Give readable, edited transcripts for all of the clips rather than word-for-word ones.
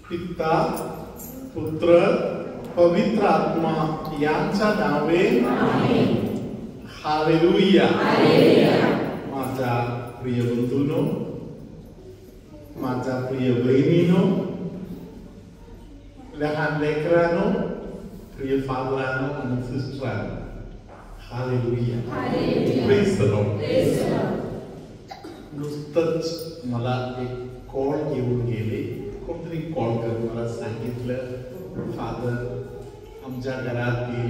पिता पुत्र पवित्र आत्मा यांच्या नावे हालेलुया. माझ्या प्रिय बंधूंनो, माझ्या प्रिय बहिणींनो, लहान लेकरांनो, प्रिय फादरांनो आणि सिस्टरांनो, हालेलुया. Praise the Lord. नुसतंच मला एक कॉल येऊन गेले. कोणतरी कॉल करून मला सांगितलं, फादर, आमच्या घरातील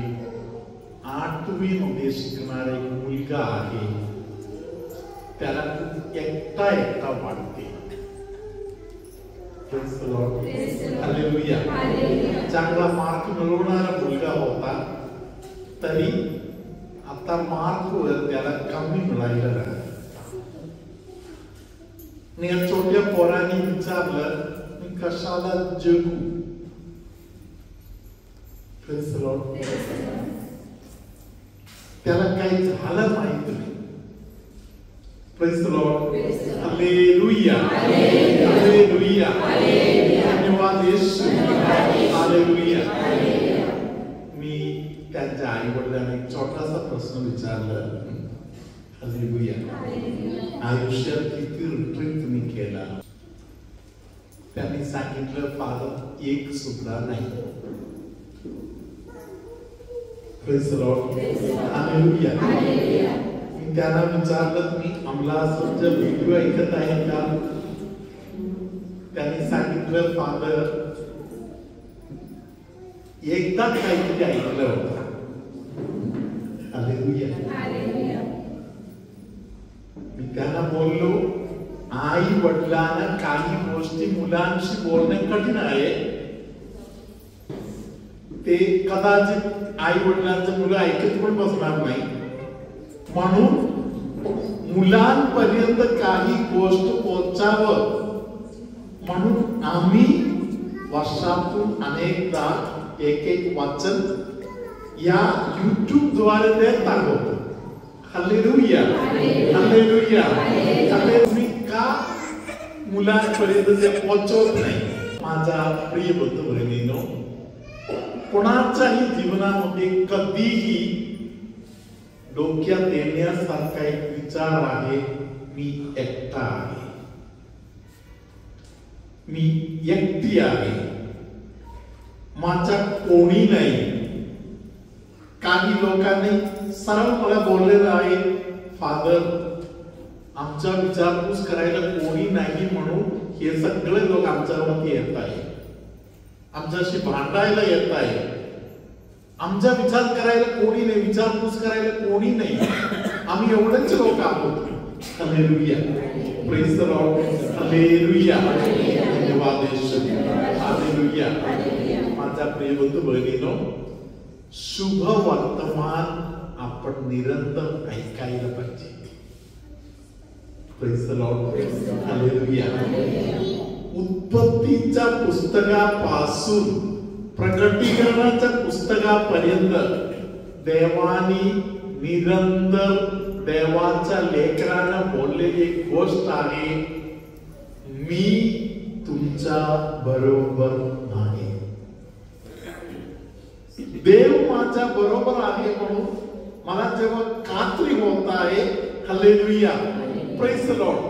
8वी मध्ये शिकणारा एक मुलगा आहे, त्याला खूप एकटा एकटा वाटते. हालेलुया. चांगला मार्क मिळवणारा मुलगा होता, तरी आता मार्कवर त्याला कमी मिळायला लागला. या छोट्या पोरांनी विचारलं, मी कशाला जगू? त्याला काही झालं माहित नाही. Praise the lord. Hallelujah. Hallelujah. धन्यवाद येशू. हालेलुया. मी त्यांच्या आई वडिलांना एक छोटासा प्रश्न विचारला. हालेलुया. आयुष्यात किती रिट्रीट तुम्ही केला? त्यांनी सांगितलं, फादर, एक सुद्धा नाही. Praise the lord. हालेलुया. मी त्यांना विचारलं, तुम्ही अमलासोबत व्हिडिओ ऐकत आहे का? त्यांनी सांगितलं, फादर, एकदा काहीतरी ऐकलं होतं. हालेलुया. मी त्यांना बोललो, आई वडिलांना काही गोष्टी मुलांशी बोलणे कठीण आहे. ते कदाचित आई वडिलांचं मुलं ऐकत पण बसणार नाही, म्हणून मुलांपर्यंत काही गोष्ट पोहोचावं म्हणून आम्ही वर्षातून अनेकदा एक वाचन या YouTube द्वारे देत आहोत. हालेलुया. हालेलुया. तुम्ही का मुलांपर्यंत ते पोहोचवत नाही? माझ्या प्रिय बंधू भगिनींनो, कोणाच्याही जीवनामध्ये कधीही डोक्यात येण्यासारखा एक विचार आहे, मी एकटा आहे, मी एकटी आहे, माझा कोणी नाही. काही लोकांनी सरळ मला बोललेलं आहे, फादर, आमचा विचारपूस करायला कोणी नाही म्हणून हे सगळे लोक आमच्यावरती येत आहे, आमच्याशी भांडायला येत आहे, आमचा विचार करायला कोणी नाही, विचारपूस करायला कोणी नाही, आम्ही एवढेच लोक आहोत. Hallelujah. Praise the lord. Hallelujah. धन्यवाद येशू. हालेलुया. माझा प्रिय बंधू भगिनींनो, शुभ वर्तमान आपण निरंतर ऐकायला पाहिजे. Praise the lord. हालेलुया. उत्पत्तीच्या पुस्तकापासून प्रकटीकरणाच्या पुस्तकापर्यंत देवानी निरंतर देवाच्या लेकरांना बोललेली एक गोष्ट आहे, मी तुमच्या बरोबर आहे. देव माझ्या बरोबर आहे म्हणून मला जेव्हा खात्री होत आहे, हालेलुया, प्रेज द लॉर्ड,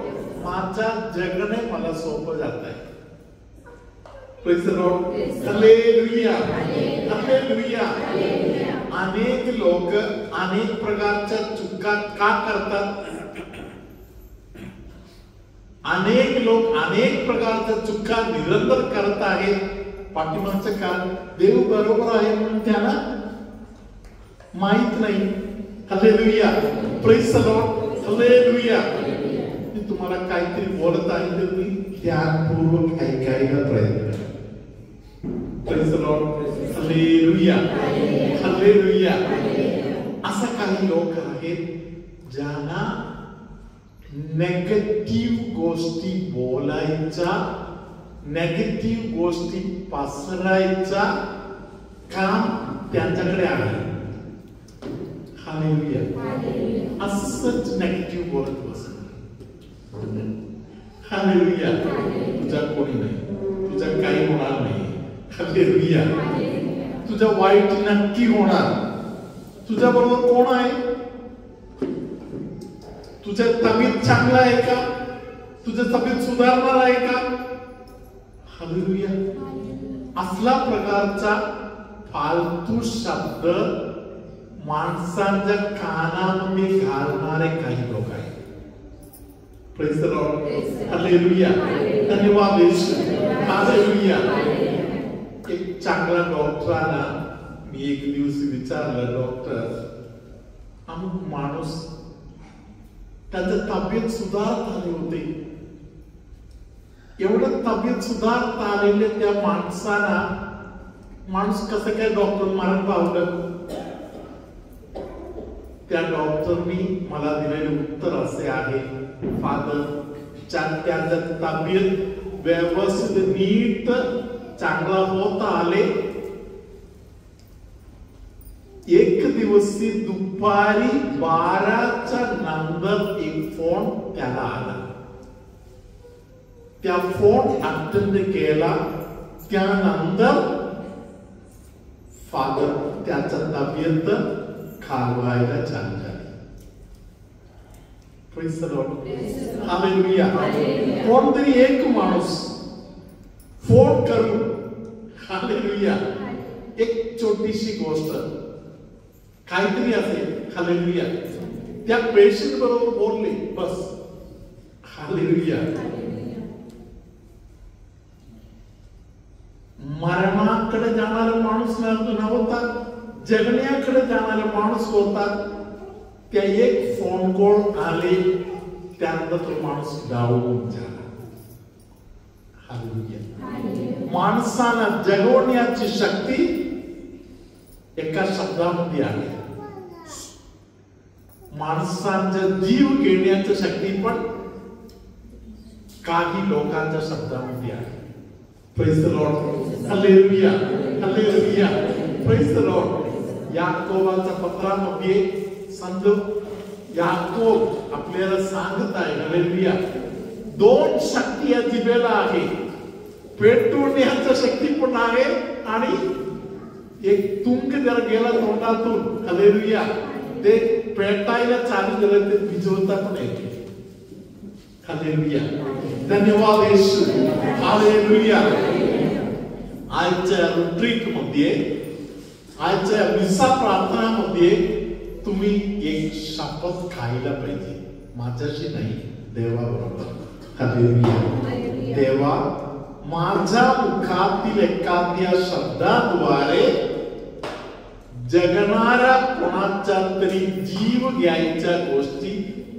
माझ्या जगणे मला सोपं जात आहे. Praise the lord. Hallelujah. Hallelujah. अनेक लोक अनेक प्रकारच्या चुका का करतात? अनेक लोक अनेक प्रकारच्या चुका निरंतर करत आहेत. पाठीमागचं कारण देव बरोबर आहे म्हणून त्यांना माहित नाही. Hallelujah. Praise the lord. Hallelujah. मी तुम्हाला काहीतरी बोलत आहे तर मी ध्यानपूर्वक ऐकायला प्रयत्न करा. Praise the lord. Hallelujah. Hallelujah. असा काही लोक आहेत ज्यांना नेगेटिव्ह गोष्टी बोलायचा, नेगेटिव्ह गोष्टी पसरायचा काम त्यांच्याकडे आहे. हालेलुया. असंच नेगेटिव्ह बोलत बसणार. हालेलुया. तुझा कोणी नाही, तुझा काही होणार हालेलुया. तुझ्या वाईट नक्की होणार. तुझ्या बरोबर कोण आहे? तुझ्या तब्येत चांगला आहे का? तुझ्या तब्येत सुधारणार आहे का? हालेलुया. असला प्रकारचा फालतू शब्द माणसांच्या कानामध्ये घालणारे काही लोक आहेत. Praise the lord. हालेलुया. धन्यवाद येशू. हालेलुया. एक चांगला डॉक्टरांना मी एक दिवस विचारलं, डॉक्टर अमुक माणूस त्याच्या तब्येत सुधारत आले होते, एवढं तब्येत सुधारत आलेले त्या माणसाला माणूस कसं काय डॉक्टर मरण पावलं? त्या डॉक्टरनी मला दिलेले उत्तर असे आहे, फादर त्याच्या तब्येत व्यवस्थित नीट चांगला होता आले. एक दिवशी दुपारी 12च्या नंतर एक फोन त्याला आला. त्या फोन अटेंड केला. त्यानंतर फादर त्याचा तब्येत खालवायला चालू झाली. Praise the lord. हालेलुया. कोणतरी एक माणूस फोन करून, हालेलुया, एक छोटीशी गोष्ट काहीतरी असेल, हालेलुया, त्या पेशंट बरोबर बोलले, बस. हालेलुया. मरणाकडे जाणारा माणूस नव्हता, जगण्याकडे जाणारा माणूस होता. त्या एक फोन कॉल आले, त्यानंतर तो माणूस डावून झाला. हालेलुया. माणसाला जगवण्याची शक्ती एका शब्दामध्ये आहे. माणसांचा जीव घेण्याची शक्ती पण काही लोकांच्या शब्दामध्ये आहे. Praise the lord. Hallelujah. Hallelujah. Praise the lord. याकोबाच्या पत्रामध्ये संत याकोब आपल्याला सांगत आहे, हालेलुया, दोन शक्ती या जिभेला आहे. पेटवण्याची शक्ती पण आहे आणि एक तुंक जर गेला तोंडातून, हालेलुया, ते पेटायला चालू झालं ते भिजवता पण येते. हालेलुया. धन्यवाद येशू. हालेलुया. आजच्या रिट्रीट मध्ये, आजच्या मिसा प्रार्थनामध्ये तुम्ही एक शपथ खायला पाहिजे. माझ्याशी नाही, देवाबरोबर. हालेलुया. देवा, माझ्या मुखातील एखाद्या शब्दाद्वारे जगणाऱ्या कोणाच्या तरी जीव घ्यायच्या गोष्टी,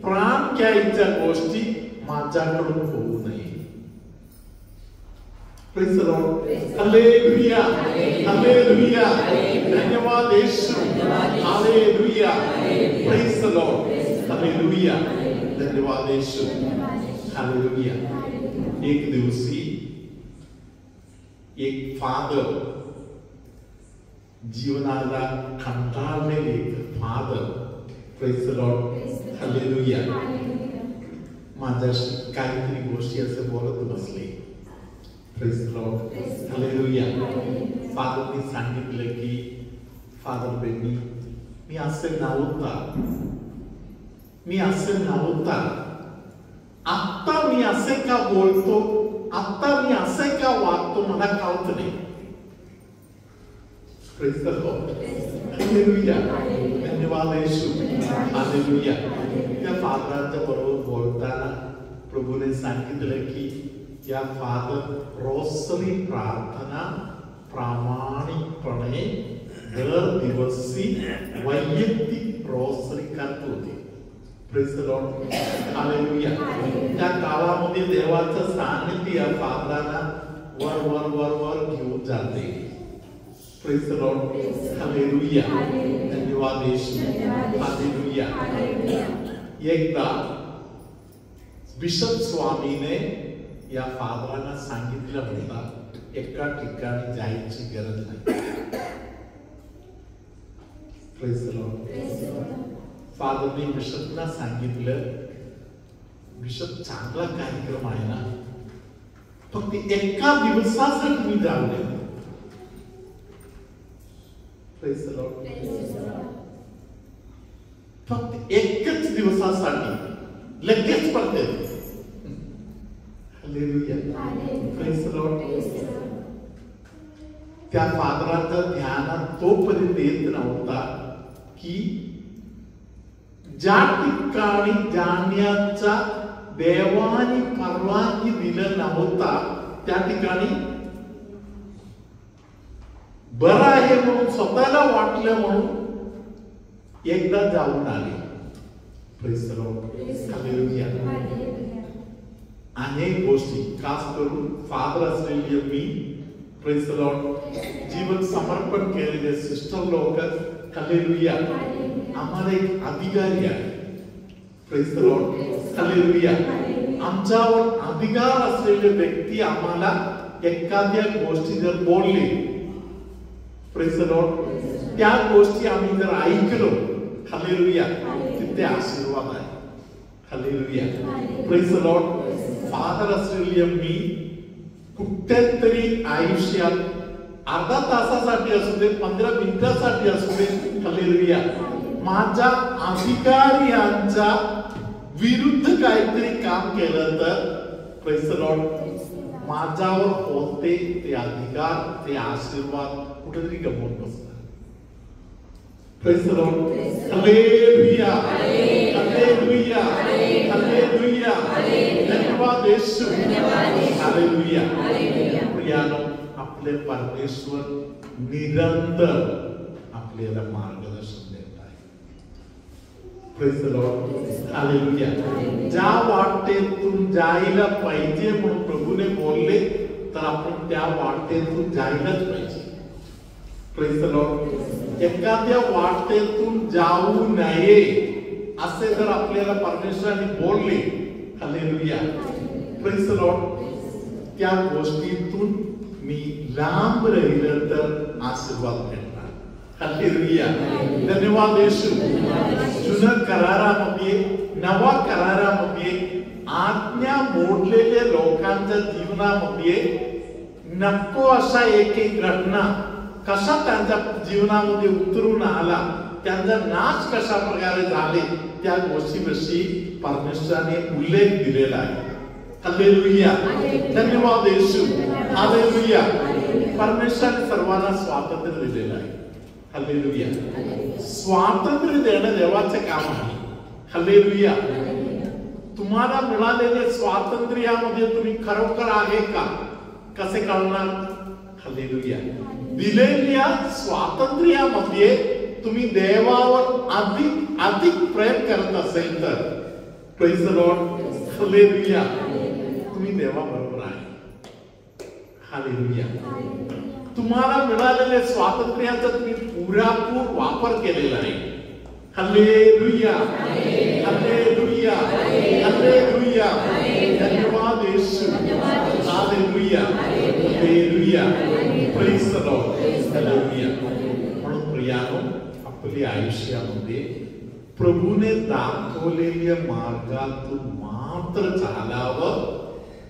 प्राण घ्यायच्या गोष्टी माझ्याकडून होऊ नये. Praise the lord. Hallelujah. Hallelujah. धन्यवाद Yeshu. Hallelujah. Praise the lord. Hallelujah. धन्यवाद येशू. हालेलुया. एक दिवशी एक फादर, जीवनाला कंटाळलेले father, praise the lord. Hallelujah, माझ्याशी काहीतरी गोष्टी असे बोलत बसले. Praise the lord. हालेलुया. फादरनी सांगितलं की, फादर बेनी, मी असे नव्हता, आता मी असे का बोलतो, आता मी असे का वागतो, मला कळत नाही. Praise the lord. हालेलुया. धन्यवाद येशू. हालेलुया. त्या फादरांच्या बरोबर बोलताना प्रभूने सांगितलं की, या फादर रोजची प्रार्थना प्रामाणिकपणे दर दिवशी वैयक्तिक रोजरी करत होते. Praise the lord. हालेलुया. त्या काळामध्ये देवाचं सानिध्य फादरांना वर वर वर वर घेऊन जाते. Praise the lord. हालेलुया. धन्यवाद येशू. हालेलुया. एकदा बिशप स्वामीने या फादरांना सांगितलं होता, एका ठिकाणी जायची गरज नाही. Praise the lord. फादरने बिशपना सांगितलं, बिशप चांगला कार्यक्रम आहे ना, फक्त एका दिवसासाठी मी जाऊ नये. Praise the Lord. फक्त एकच दिवसासाठी लगेच पडते. हालेलुया. Praise the Lord. त्या फादराच्या ध्यानात तोपर्यंत येत नव्हता की ज्या ठिकाणी जाण्याचा देवाने परवानगी दिलं नव्हता त्या ठिकाणी बरं आहे म्हणून स्वतःला वाटलं म्हणून एकदा जाऊन आले. Praise the lord. हालेलुया. अनेक गोष्टी खास करून फादर असलेली मी प्रेज द लॉर्ड जीवन समर्पण केलेले सिस्टर लोक हालेलुया आम्हाला एक अधिकारी आहे. Praise the lord. हालेलुया. आमच्यावर अधिकार असलेले व्यक्ती आम्हाला एखाद्या गोष्टी जर बोलले प्रेज द लॉर्ड त्या गोष्टी आम्ही जर ऐकलो हालेलुया तिथे आशीर्वाद आहे. Hallelujah. Praise the Lord. Father असलेली मी कुठेतरी आयुष्यात अर्धा तासासाठी असू दे 15 मिनिटासाठी असू दे हालेलुया माझ्या अधिकाऱ्यांच्या विरुद्ध काहीतरी काम केलं तर प्रेज द लॉर्ड माझ्यावर होते ते अधिकार ते आशीर्वाद कुठेतरी गमवून बसतात. Praise the lord. Hallelujah. Hallelujah. Hallelujah. धन्यवाद येशू. हालेलुया. प्रियानो आपले परमेश्वर निरंतर आपल्याला मार्गदर्शन देत आहे. Praise the lord. हालेलुया. ज्या वाटेतून जायला पाहिजे म्हणून प्रभूने बोलले तर आपण त्या वाटेतून जायलाच पाहिजे. Praise the Lord. एखाद्या वाटेतून जाऊ नये असे जर आपल्याला परमेश्वराने बोलले हालेलुया प्रेज द लॉर्ड त्या गोष्टीतून मी लांब राहिलं तर आशीर्वाद भेटणार. हालेलुया. धन्यवाद येशू. जुन्या करारामध्ये नवा करारामध्ये आज्ञा मोडलेल्या लोकांच्या जीवनामध्ये नको अशा एक एक घटना कशा त्यांच्या जीवनामध्ये उतरून आला त्यांचा नाश कशा प्रकारे झाले त्या गोष्टीविषयी परमेश्वराने उल्लेख दिलेला आहे. हालेलुया. धन्यवाद येशू. हालेलुया. परमेश्वराने सर्वांना स्वातंत्र्य दिलेलं आहे. हालेलुया. स्वातंत्र्य देणं देवाचे काम आहे. हालेलुया. तुम्हाला मिळालेले स्वातंत्र्यामध्ये तुम्ही खरोखर आहे का कसे कळणार? हालेलुया. दिलेल्या स्वातंत्र्यामध्ये तुम्ही देवावर अधिक अधिक प्रेम करत असेल तर प्रेज द लॉर्ड. हालेलुया. तुम्ही देवाबरोबर आहे. हालेलुया. तुम्हाला मिळालेल्या स्वातंत्र्याचा तुम्ही पुरेपूर वापर केलेला आहे. हालेलुया. हालेलुया. हालेलुया. धन्यवाद Yeshu. Hallelujah. Hallelujah. Praise the lord. Hallelujah. म्हणून प्रियानो आपल्या आयुष्यामध्ये प्रभूने दाखवलेल्या मार्गातून मात्र चालावं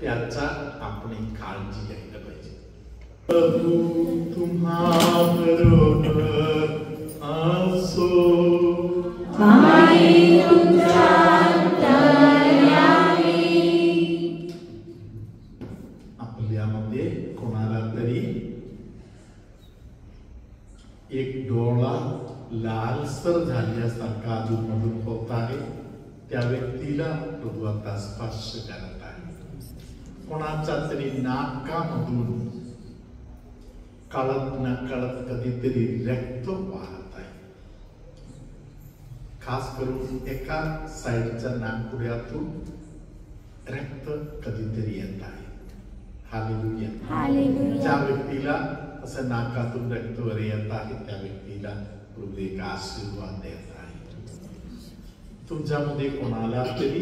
त्याचा आपण काळजी घ्यायला पाहिजे. प्रभू तुम्हा बरोबर असो. आपल्यामध्ये कोणाला तरी एक डोळा लालसर झाल्यासारखा अधूनमधून होत आहे त्या व्यक्तीला प्रभू आता स्पर्श करत आहे. कोणाच्या तरी नाकामधून कळत न कळत कधीतरी रक्त वाहत आहे. खास करून एका साईडच्या नाकपुड्यातून रक्त कधीतरी येत आहे. हालेलुया. ज्या व्यक्तीला असं नाकातून रक्त वर येत आहे त्या व्यक्तीला प्रभू एक आशीर्वाद देत आहे. तुमच्यामध्ये कोणाला तरी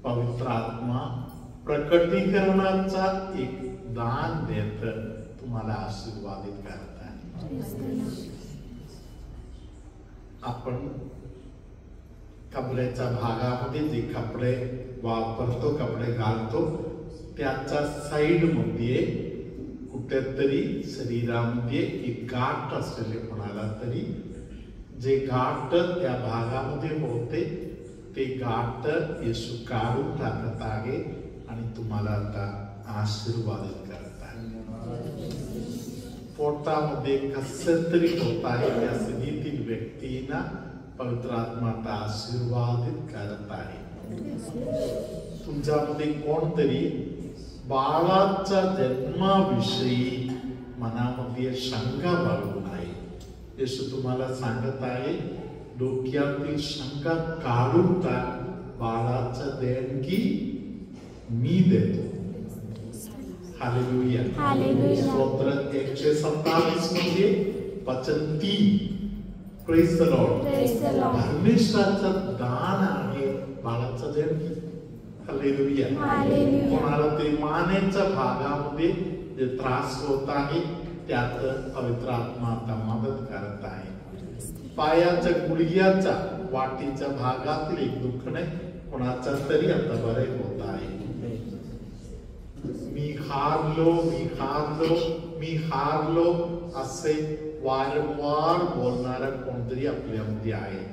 पवित्र आत्मा प्रकटीकरणाचा एक दान देत तुम्हाला आशीर्वादित करत आहे. आपण कपड्याच्या भागामध्ये जे कपडे वापरतो कपडे घालतो त्याच्या साइड मध्ये कुठेतरी शरीरामध्ये एक गाठ असलेले कोणाला तरी जे गाठ त्या भागामध्ये होते ते गाठ येशू काढून टाकत आहे आणि तुम्हाला आता आशीर्वादित करत आहे. पोटामध्ये कसं तरी होत आहे त्या स्थितीतील व्यक्तींना पवित्र आत्मा आता आशीर्वादित करत आहे. तुमच्यामध्ये कोणतरी बाळाच्या जन्माविषयी मनामध्ये शंका बाळगून आहे. येशू तुम्हाला सांगत आहे डोक्यातील शंका काढून टाक, बाळाचं देणगी मी देतो. हालेलुया. स्तोत्र 127 मध्ये वचन 3. Praise the Lord. परमेश्वराचं दान आहे बाळाचं देणगी. हालेलुया. कोणाला ते मानेच्या भागामध्ये जे त्रास होत आहे त्यात पवित्र आत्मा आता मदत करत आहे. पायाच्या गुडघ्याच्या वाटीच्या भागातील एक दुखणे कोणाचा तरी आता बरे होत आहे. मी हारलो, मी हारलो, मी हारलो असे वारंवार बोलणारा कोणतरी आपल्यामध्ये आहे.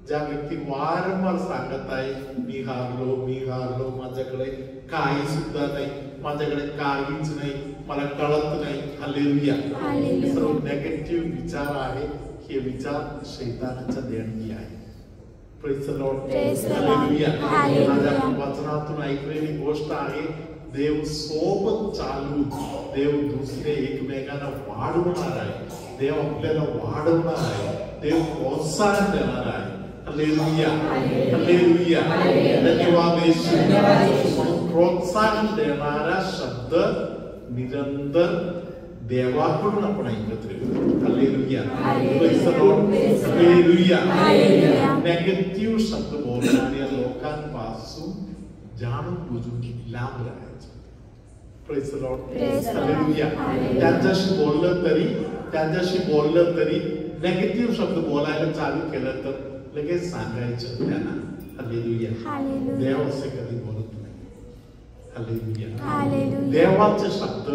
ज्या व्यक्ती वारंवार सांगत आहे मी हारलो, मी हारलो, माझ्याकडे काही सुद्धा नाही, माझ्याकडे काहीच नाही, मला कळत नाही. हालेलुया. सर्व नेगेटिव्ह विचार आहे, हे विचार शैतानाच्या देणगी आहे. Praise the lord. हालेलुया. माझ्या वचनातून ऐकलेली गोष्ट आहे देव सोबत चालू, देव दुसरे एकमेकांना वाढवणार आहे, देव आपल्याला वाढवणार आहे, देव प्रोत्साहन देणार आहे. हालेलुया. हालेलुया. धन्यवाद येशू. प्रोत्साहन देणारा शब्द निरंतर देवाकडून आपण ऐकत राहू. Hallelujah. Praise the lord. Hallelujah. Negative शब्द बोलणाऱ्या लोकांपासून जाणून बुजून लांब राहायचं. Praise the lord. हालेलुया. त्यांच्याशी बोललं तरी नेगेटिव्ह शब्द बोलायला चालू केलं तर लगेच सांगायचं त्यांना. हालेलुया. देव असे कधी बोलत नाही. हालेलुया. देवाचे शब्द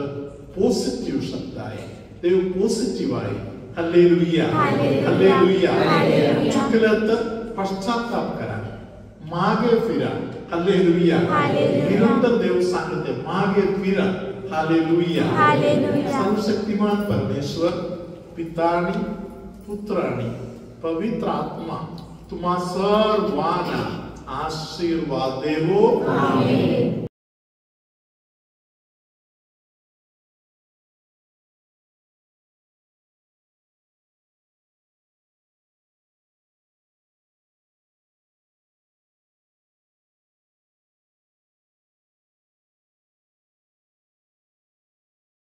पॉझिटिव्ह शब्द आहे. देव पॉझिटिव्ह आहे. हालेलुया. हालेलुया. चुकलं तर पश्चाताप करा, मागे फिरा. हालेलुया. निरंतर देव सांगते मागे फिरा. हालेलुया. सर्वशक्तिमान परमेश्वर पिता आणि पुत्र आणि पवित्र आत्मा तुम्हा सर्वांना आशीर्वाद देवो. आमेन.